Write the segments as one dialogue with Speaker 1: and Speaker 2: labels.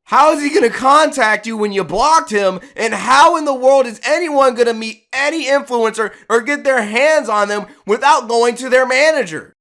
Speaker 1: How is he going to contact you when you blocked him? And how in the world is anyone going to meet any influencer or get their hands on them without going to their manager?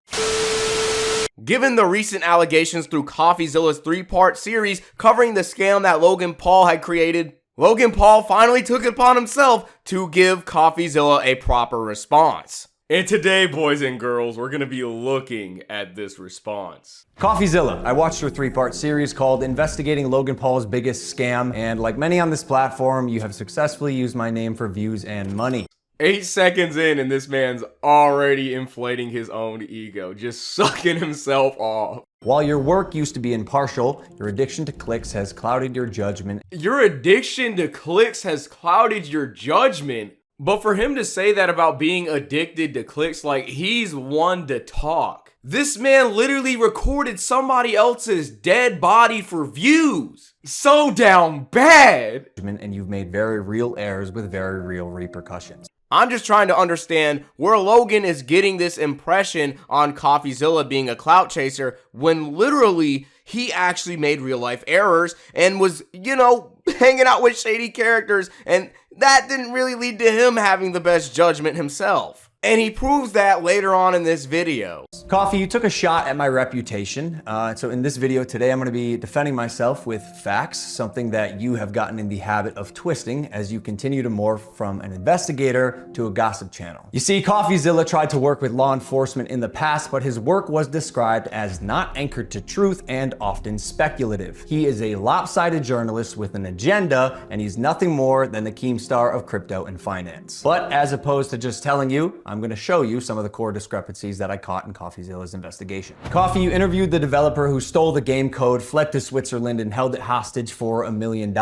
Speaker 1: Given the recent allegations through Coffeezilla's 3-part series covering the scam that Logan Paul had created, Logan Paul finally took it upon himself to give Coffeezilla a proper response. And today, boys and girls, we're going to be looking at this response.
Speaker 2: Coffeezilla. I watched your 3-part series called Investigating Logan Paul's Biggest Scam, and like many on this platform, you have successfully used my name for views and money.
Speaker 1: 8 seconds in and this man's already inflating his own ego, just sucking himself off.
Speaker 2: While your work used to be impartial, your addiction to clicks has clouded your judgment.
Speaker 1: Your addiction to clicks has clouded your judgment? But for him to say that about being addicted to clicks, like he's one to talk. This man literally recorded somebody else's dead body for views. So down bad.
Speaker 2: And you've made very real errors with very real repercussions.
Speaker 1: I'm just trying to understand where Logan is getting this impression on Coffeezilla being a clout chaser when literally he actually made real life errors and was, hanging out with shady characters, and that didn't really lead to him having the best judgment himself. And he proves that later on in this video.
Speaker 2: Coffee, you took a shot at my reputation. So in this video today, I'm going to be defending myself with facts, something that you have gotten in the habit of twisting as you continue to morph from an investigator to a gossip channel. You see, Coffeezilla tried to work with law enforcement in the past, but his work was described as not anchored to truth and often speculative. He is a lopsided journalist with an agenda, and he's nothing more than the Keemstar of crypto and finance. But as opposed to just telling you, I'm going to show you some of the core discrepancies that I caught in Coffeezilla's investigation. Coffee, you interviewed the developer who stole the game code, fled to Switzerland, and held it hostage for $1 million.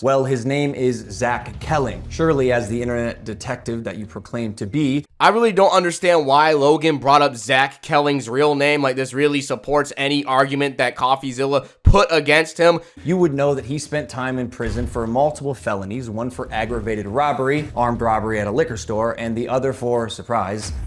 Speaker 2: Well, his name is Zach Kelling. Surely, as the internet detective that you proclaim to be,
Speaker 1: I really don't understand why Logan brought up Zach Kelling's real name. Like, this really supports any argument that Coffeezilla put against him.
Speaker 2: You would know that he spent time in prison for multiple felonies, one for aggravated robbery, armed robbery at a liquor store, and the other for, surprise,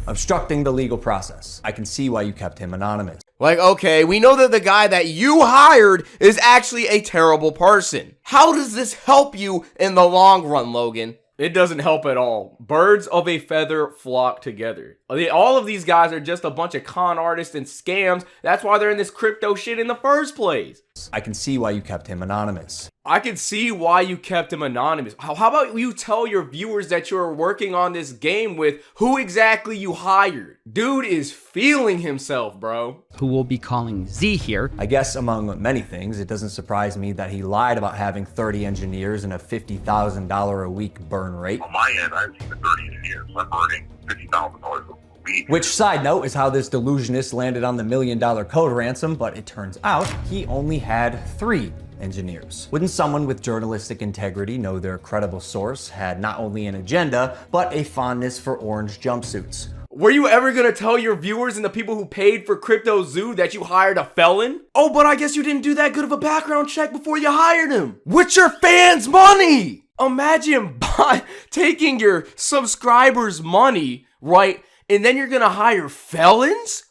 Speaker 2: obstructing the legal process. I can see why you kept him anonymous.
Speaker 1: Like, okay, we know that the guy that you hired is actually a terrible person. How does this help you in the long run, Logan? It doesn't help at all. Birds of a feather flock together. All of these guys are just a bunch of con artists and scams. That's why they're in this crypto shit in the first place.
Speaker 2: I can see why you kept him anonymous.
Speaker 1: I can see why you kept him anonymous. How about you tell your viewers that you're working on this game with who exactly you hired? Dude is feeling himself, bro.
Speaker 3: Who we'll be calling Z here.
Speaker 2: I guess among many things, it doesn't surprise me that he lied about having 30 engineers and a $50,000 a week burn rate.
Speaker 4: On my end, I have 30 engineers. I'm burning $50,000 a week.
Speaker 2: Which, side note, is how this delusionist landed on the $1 million code ransom, but it turns out he only had 3 engineers. Wouldn't someone with journalistic integrity know their credible source had not only an agenda, but a fondness for orange jumpsuits?
Speaker 1: Were you ever gonna tell your viewers and the people who paid for Crypto Zoo that you hired a felon? Oh, but I guess you didn't do that good of a background check before you hired him. With your fans' money! Imagine taking your subscribers' money, right? And then you're gonna hire felons?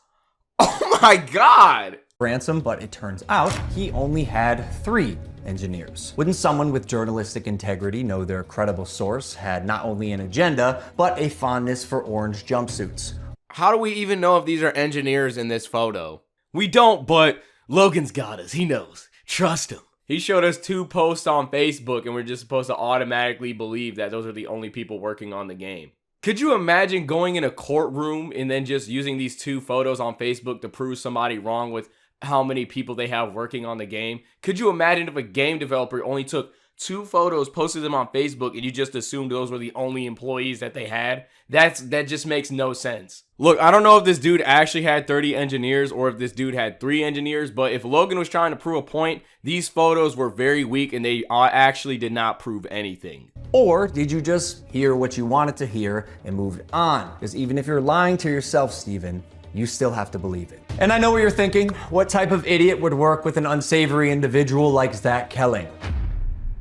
Speaker 1: Oh my God.
Speaker 2: Ransom, but it turns out he only had 3 engineers. Wouldn't someone with journalistic integrity know their credible source had not only an agenda, but a fondness for orange jumpsuits?
Speaker 1: How do we even know if these are engineers in this photo? We don't, but Logan's got us. He knows. Trust him. He showed us 2 posts on Facebook, and we're just supposed to automatically believe that those are the only people working on the game. Could you imagine going in a courtroom and then just using these 2 photos on Facebook to prove somebody wrong with how many people they have working on the game? Could you imagine if a game developer only took 2 photos, posted them on Facebook, and you just assumed those were the only employees that they had? That just makes no sense. Look, I don't know if this dude actually had 30 engineers or if this dude had 3 engineers, but if Logan was trying to prove a point, these photos were very weak and they actually did not prove anything.
Speaker 2: Or did you just hear what you wanted to hear and moved on? Because even if you're lying to yourself, Steven, you still have to believe it. And I know what you're thinking. What type of idiot would work with an unsavory individual like Zach Kelling?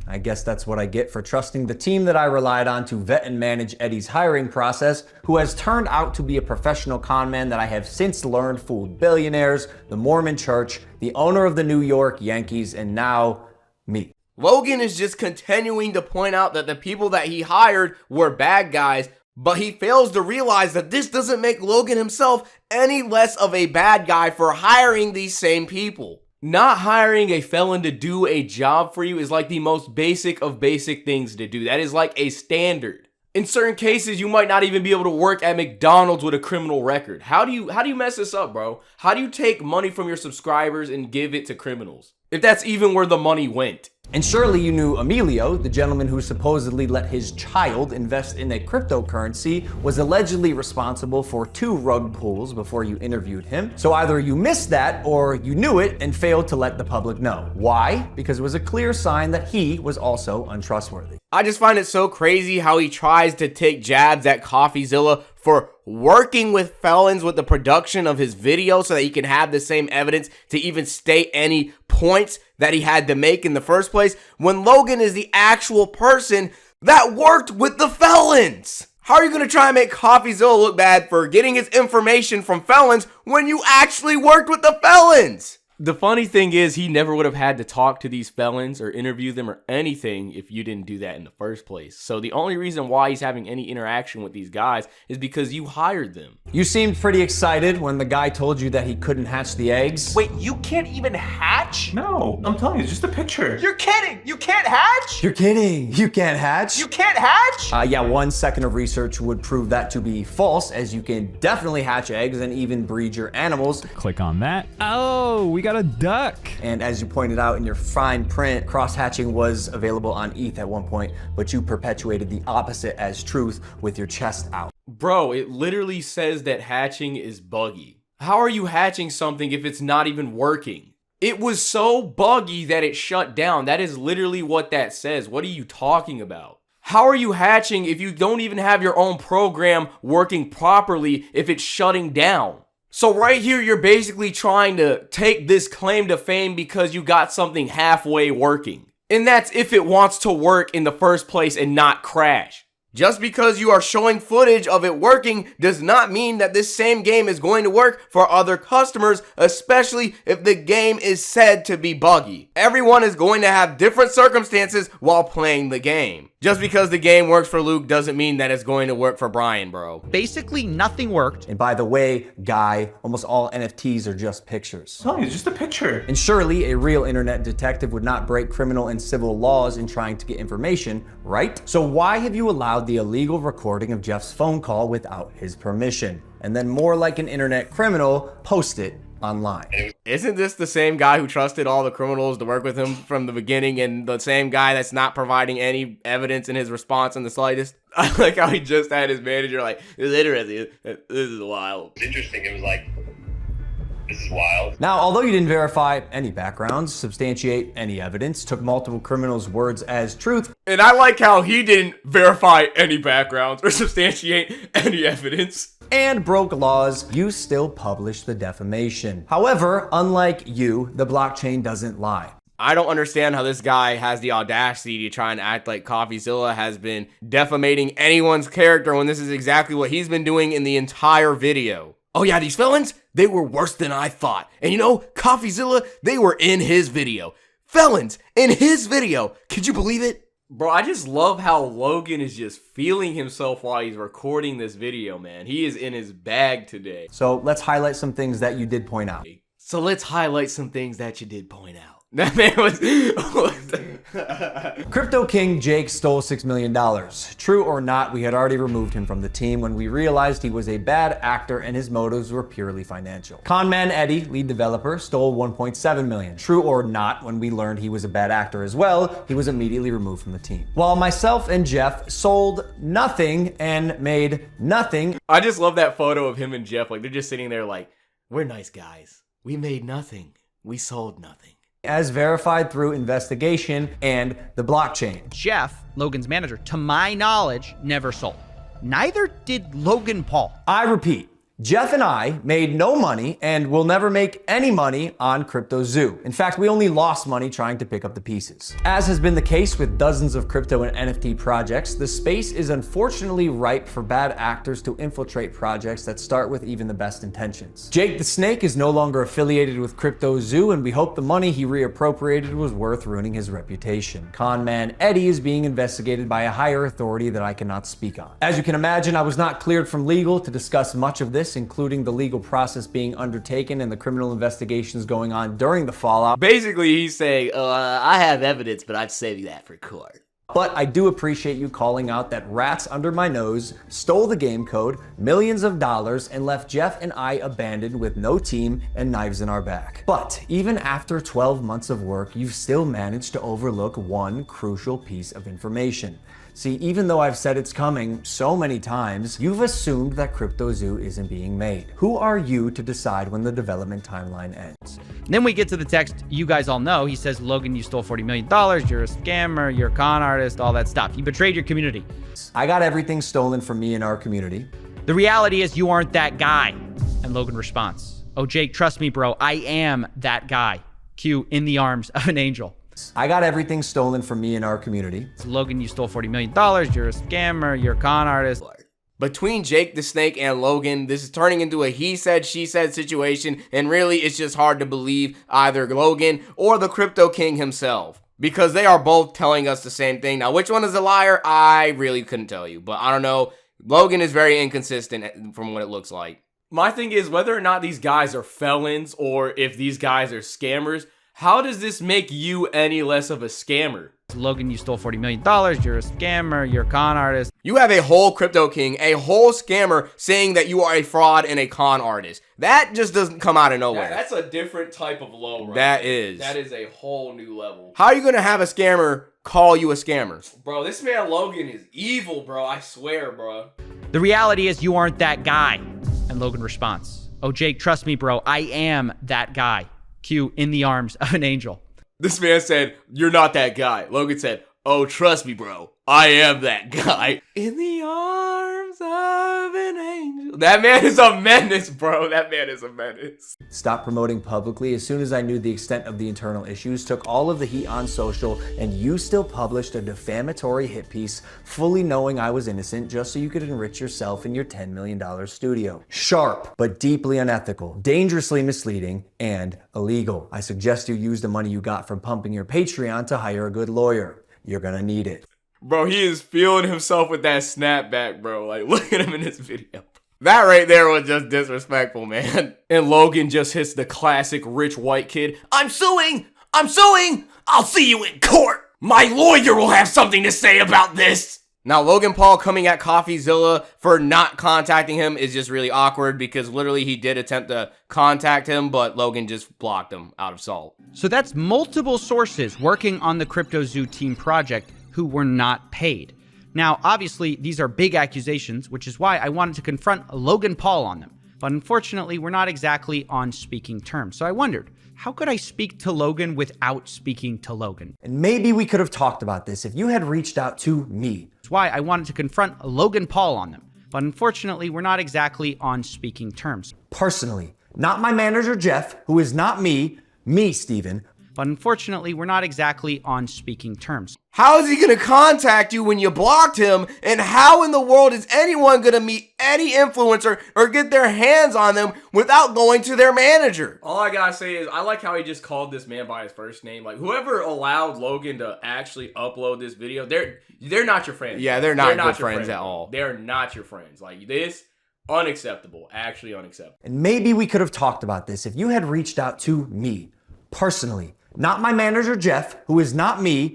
Speaker 2: I guess that's what I get for trusting the team that I relied on to vet and manage Eddie's hiring process, who has turned out to be a professional con man that I have since learned fooled billionaires, the Mormon Church, the owner of the New York Yankees, and now me.
Speaker 1: Logan is just continuing to point out that the people that he hired were bad guys, but he fails to realize that this doesn't make Logan himself any less of a bad guy for hiring these same people. Not hiring a felon to do a job for you is like the most basic of basic things to do. That is like a standard. In certain cases, you might not even be able to work at McDonald's with a criminal record. How do you mess this up, bro? How do you take money from your subscribers and give it to criminals? If that's even where the money went.
Speaker 2: And surely you knew Emilio, the gentleman who supposedly let his child invest in a cryptocurrency, was allegedly responsible for 2 rug pulls before you interviewed him. So either you missed that or you knew it and failed to let the public know. Why? Because it was a clear sign that he was also untrustworthy.
Speaker 1: I just find it so crazy how he tries to take jabs at Coffeezilla for working with felons with the production of his video so that he can have the same evidence to even state any points that he had to make in the first place, when Logan is the actual person that worked with the felons. How are you going to try and make Coffeezilla look bad for getting his information from felons when you actually worked with the felons? The funny thing is, he never would have had to talk to these felons or interview them or anything if you didn't do that in the first place. So the only reason why he's having any interaction with these guys is because you hired them.
Speaker 2: You seemed pretty excited when the guy told you that he couldn't hatch the eggs.
Speaker 5: Wait, you can't even hatch?
Speaker 6: No, I'm telling you, it's just a picture.
Speaker 5: You're kidding! You can't hatch?
Speaker 2: You're kidding. You can't hatch?
Speaker 5: You can't hatch?
Speaker 2: Yeah, 1 second of research would prove that to be false, as you can definitely hatch eggs and even breed your animals.
Speaker 7: Click on that. Oh, we got a duck.
Speaker 2: And as you pointed out in your fine print, cross-hatching was available on ETH at one point, but you perpetuated the opposite as truth with your chest out.
Speaker 1: Bro, it literally says that hatching is buggy. How are you hatching something if it's not even working? It was so buggy that it shut down. That is literally what that says. What are you talking about? How are you hatching if you don't even have your own program working properly if it's shutting down? So right here, you're basically trying to take this claim to fame because you got something halfway working. And that's if it wants to work in the first place and not crash. Just because you are showing footage of it working does not mean that this same game is going to work for other customers, especially if the game is said to be buggy. Everyone is going to have different circumstances while playing the game. Just because the game works for Luke doesn't mean that it's going to work for Brian, bro.
Speaker 3: Basically, nothing worked.
Speaker 2: And by the way, Guy, almost all NFTs are just pictures.
Speaker 6: I'm telling you, it's just a picture.
Speaker 2: And surely a real internet detective would not break criminal and civil laws in trying to get information, right? So why have you allowed the illegal recording of Jeff's phone call without his permission? And then more like an internet criminal, post it online.
Speaker 1: Isn't this the same guy who trusted all the criminals to work with him from the beginning and the same guy that's not providing any evidence in his response in the slightest? I like how he just had his manager like, it's interesting, this is wild.
Speaker 4: It's interesting. It was like, this is wild.
Speaker 2: Now, although you didn't verify any backgrounds, substantiate any evidence, took multiple criminals' words as truth,
Speaker 1: And I like how he didn't verify any backgrounds or substantiate any evidence.
Speaker 2: and broke laws, you still publish the defamation. However, unlike you, the blockchain doesn't lie.
Speaker 1: I don't understand how this guy has the audacity to try and act like Coffeezilla has been defamating anyone's character when this is exactly what he's been doing in the entire video. Oh yeah, these felons, they were worse than I thought. And you know, Coffeezilla, they were in his video. Felons in his video. Could you believe it? Bro, I just love how Logan is just feeling himself while he's recording this video, man. He is in his bag today.
Speaker 2: So let's highlight some things that you did point out.
Speaker 1: So let's highlight some things that you did point out. That man was...
Speaker 2: Crypto King Jake stole $6 million. True or not, we had already removed him from the team when we realized he was a bad actor and his motives were purely financial. Conman Eddie, lead developer, stole $1.7 million. True or not, when we learned he was a bad actor as well, he was immediately removed from the team. While myself and Jeff sold nothing and made nothing.
Speaker 1: I just love that photo of him and Jeff. Like, they're just sitting there like, we're nice guys. We made nothing. We sold nothing.
Speaker 2: As verified through investigation and the blockchain.
Speaker 3: Jeff, Logan's manager, to my knowledge, never sold. Neither did Logan Paul.
Speaker 2: I repeat, Jeff and I made no money and will never make any money on CryptoZoo. In fact, we only lost money trying to pick up the pieces. As has been the case with dozens of crypto and NFT projects, the space is unfortunately ripe for bad actors to infiltrate projects that start with even the best intentions. Jake the Snake is no longer affiliated with CryptoZoo, and we hope the money he reappropriated was worth ruining his reputation. Con man Eddie is being investigated by a higher authority that I cannot speak on. As you can imagine, I was not cleared from legal to discuss much of this, including the legal process being undertaken and the criminal investigations going on during the fallout.
Speaker 1: Basically, he's saying, I have evidence, but I'd save that for court.
Speaker 2: But I do appreciate you calling out that rats under my nose stole the game code, millions of dollars, and left Jeff and I abandoned with no team and knives in our back. But even after 12 months of work, you've still managed to overlook one crucial piece of information. See, even though I've said it's coming so many times, you've assumed that CryptoZoo isn't being made. Who are you to decide when the development timeline ends?
Speaker 3: Then we get to the text you guys all know. He says, Logan, you stole $40 million. You're a scammer. You're a con artist, all that stuff. You betrayed your community.
Speaker 2: I got everything stolen from me in our community.
Speaker 3: The reality is you aren't that guy. And Logan responds, oh, Jake, trust me, bro. I am that guy. Q, in the arms of an angel.
Speaker 2: I got everything stolen from me in our community.
Speaker 3: Logan, you stole $40 million. You're a scammer. You're a con artist.
Speaker 1: Between Jake the Snake and Logan, this is turning into a he said, she said situation, and really it's just hard to believe either Logan or the Crypto King himself, because they are both telling us the same thing. Now, which one is a liar? I really couldn't tell you, but I don't know. Logan is very inconsistent from what it looks like. My thing is, whether or not these guys are felons or if these guys are scammers, how does this make you any less of a scammer?
Speaker 3: Logan, you stole $40 million. You're a scammer. You're a con artist.
Speaker 1: You have a whole Crypto King, a whole scammer saying that you are a fraud and a con artist. That just doesn't come out of nowhere. That's a different type of low, right? That is a whole new level. How are you going to have a scammer call you a scammer? Bro, this man Logan is evil, bro. I swear, bro.
Speaker 3: The reality is you aren't that guy. And Logan responds, oh, Jake, trust me, bro. I am that guy. Q, in the arms of an angel.
Speaker 1: This man said, you're not that guy. Logan said, oh, trust me, bro. I am that guy. In the arms of an angel. That man is a menace, bro. That man is a menace.
Speaker 2: Stopped promoting publicly as soon as I knew the extent of the internal issues, took all of the heat on social, and you still published a defamatory hit piece fully knowing I was innocent just so you could enrich yourself in your $10 million studio. Sharp, but deeply unethical, dangerously misleading, and illegal. I suggest you use the money you got from pumping your Patreon to hire a good lawyer. You're gonna need it.
Speaker 1: Bro, he is feeling himself with that snapback, bro. Like, look at him in this video. That right there was just disrespectful, man. And Logan just hits the classic rich white kid. I'm suing! I'm suing! I'll see you in court! My lawyer will have something to say about this! Now, Logan Paul coming at Coffeezilla for not contacting him is just really awkward because literally he did attempt to contact him, but Logan just blocked him out of salt.
Speaker 3: So that's multiple sources working on the CryptoZoo team project who were not paid. Now, obviously, these are big accusations, which is why I wanted to confront Logan Paul on them. But unfortunately, we're not exactly on speaking terms. So I wondered, how could I speak to Logan without speaking to Logan?
Speaker 2: And maybe we could have talked about this if you had reached out to me.
Speaker 3: That's why I wanted to confront Logan Paul on them. But unfortunately, we're not exactly on speaking terms.
Speaker 2: Personally, not my manager, Jeff, who is not me, Steven.
Speaker 3: But unfortunately, we're not exactly on speaking terms.
Speaker 1: How is he gonna contact you when you blocked him? And how in the world is anyone gonna meet any influencer or get their hands on them without going to their manager? All I gotta say is I like how he just called this man by his first name. Like, whoever allowed Logan to actually upload this video, they're not your friends. Yeah, they're not good friends at all. They're not your friends. Like, this, unacceptable. Actually unacceptable.
Speaker 2: And maybe we could have talked about this if you had reached out to me, personally. Not my manager, Jeff, who is not me,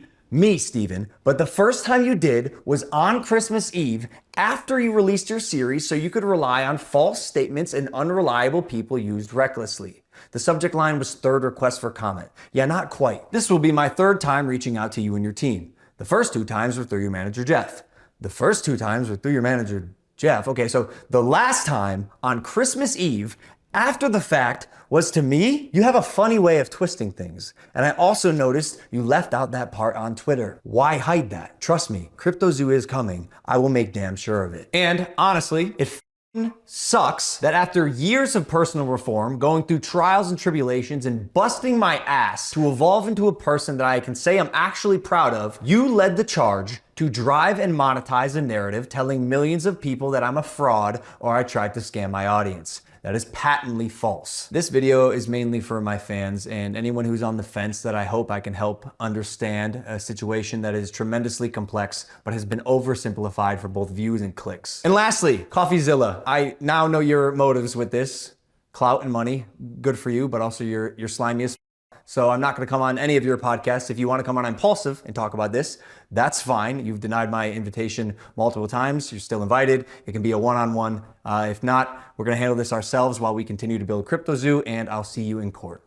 Speaker 2: Steven, but the first time you did was on Christmas Eve after you released your series so you could rely on false statements and unreliable people used recklessly. The subject line was third request for comment. Yeah, not quite. This will be my third time reaching out to you and your team. The first 2 times were through your manager, Jeff. The first 2 times were through your manager, Jeff. Okay, so the last time on Christmas Eve, after the fact, was to me. You have a funny way of twisting things. And I also noticed you left out that part on Twitter. Why hide that? Trust me, CryptoZoo is coming. I will make damn sure of it. And honestly, it sucks that after years of personal reform, going through trials and tribulations and busting my ass to evolve into a person that I can say I'm actually proud of, you led the charge to drive and monetize a narrative telling millions of people that I'm a fraud or I tried to scam my audience. That is patently false. This video is mainly for my fans and anyone who's on the fence that I hope I can help understand a situation that is tremendously complex but has been oversimplified for both views and clicks. And lastly, Coffeezilla. I now know your motives with this. Clout and money, good for you, but also you're slimy as f. So I'm not gonna come on any of your podcasts. If you wanna come on Impulsive and talk about this, that's fine. You've denied my invitation multiple times. You're still invited. It can be a one-on-one. If not, we're gonna handle this ourselves while we continue to build CryptoZoo, and I'll see you in court.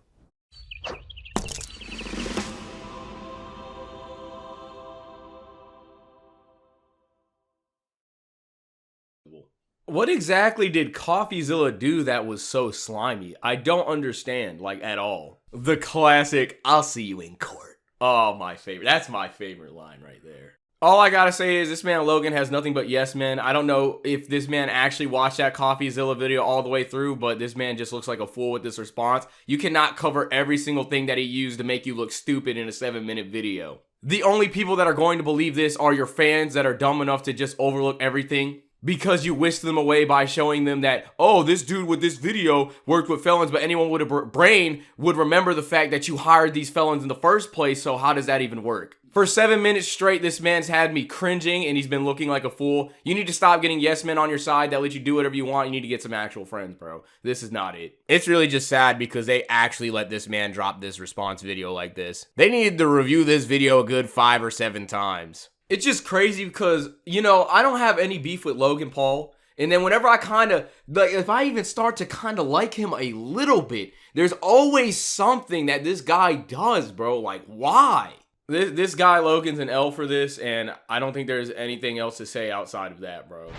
Speaker 1: What exactly did Coffeezilla do that was so slimy? I don't understand, like, at all. The classic, I'll see you in court. Oh, my favorite. That's my favorite line right there. All I gotta say is this man Logan has nothing but yes men. I don't know if this man actually watched that Coffeezilla video all the way through, but this man just looks like a fool with this response. You cannot cover every single thing that he used to make you look stupid in a 7-minute video. The only people that are going to believe this are your fans that are dumb enough to just overlook everything because you whisked them away by showing them that, oh, this dude with this video worked with felons, but anyone with a brain would remember the fact that you hired these felons in the first place, so how does that even work? For 7 minutes straight, this man's had me cringing and he's been looking like a fool. You need to stop getting yes men on your side that let you do whatever you want. You need to get some actual friends, bro. This is not it. It's really just sad because they actually let this man drop this response video like this. They needed to review this video a good 5 or 7 times. It's just crazy because, you know, I don't have any beef with Logan Paul. And then whenever I kind of, like, if I even start to kind of like him a little bit, there's always something that this guy does, bro. Like, why? This guy Logan's an L for this, and I don't think there's anything else to say outside of that, bro.